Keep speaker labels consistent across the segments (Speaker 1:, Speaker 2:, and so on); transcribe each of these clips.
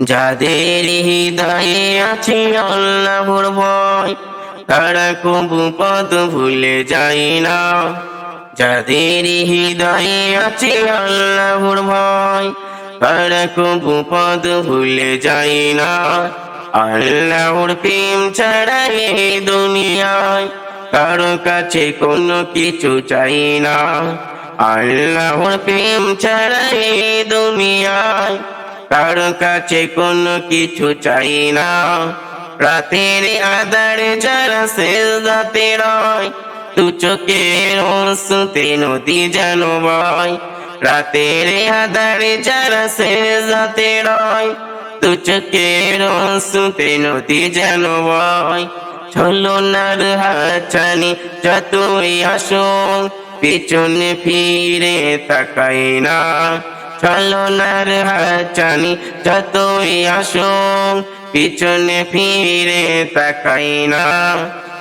Speaker 1: যাদের হৃদয়ে আছে আল্লাহর ভয়, তারা কবু পথ ভুলে যায় না। যাদের হৃদয়ে আছে আল্লাহর ভয়, তারা কবু পথ ভুলে যায় না। আল্লাহর প্রেম ছাড়া এই দুনিয়ায় কারো কাছে কোনো কিছু চাই না। আল্লাহর প্রেম ছাড়া এই দুনিয়ায় কারো কাছে কোনো কিছু চাই না। রাতের আধারে যারা সেজদাতে রয়, দু চোখের অশ্রুতে নদী যেন বয়। রাতের আধারে যারা সেজদাতে রয়, দু চোখের অশ্রুতে নদী যেন বয়। ছলনার হাতছানি যতই আসুক, পিছনে ফিরে তাকাই না। ছলনার হাতছানি যতই আসুক, পিছনে ফিরে তাকাই না।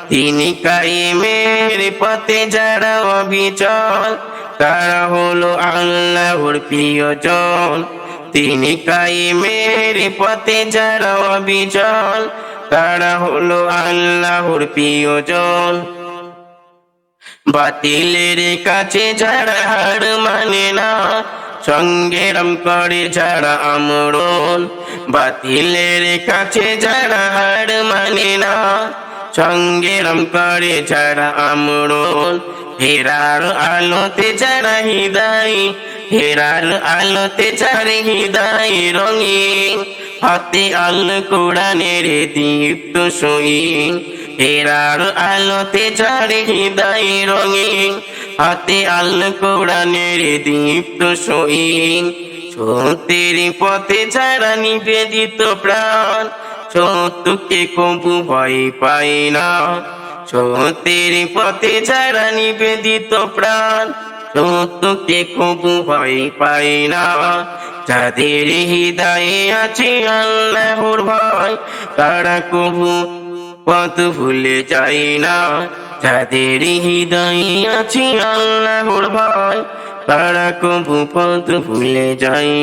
Speaker 1: তিনি কায়েমের পথে যারা অবিচল, তারা হলো আল্লাহর প্রিয়জন। তিনি কায়েমের পথে যারা অবিচল, তারা হলো আল্লাহর প্রিয়জন। বাতিলের কাছে যারা হার মানে না, সংগ্রাম করে যারা আমরণ। বাতিলের কাছে যারা হার মানে না, সংগ্রাম করে যারা আমরণ। হেরার আলোতে যারা হৃদয়, হেরার আলোতে যারা হৃদয় রঙিন, হাতে আল কোরআনের দীপ্ত সহিন। হেরার আলোতে যার হৃদয় রঙিন, হাতে আল কোরআনের দীপ্ত সহিন। সত্যের পথে যারা নিবেদিত প্রাণ, সত্যকে কবু ভয় পায় না। সত্যের পথে যারা নিবেদিত প্রাণ, সত্যকে কবু ভয় পায় না। যাদের হৃদয়ে আছে আল্লাহর ভয়, তারা কবু পথ ভুলে যায় না। যাদের হৃদয়ে আছে আল্লাহর ভয়, তারা কবু পথ ভুলে যায়।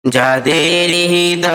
Speaker 1: যাদের হৃদয়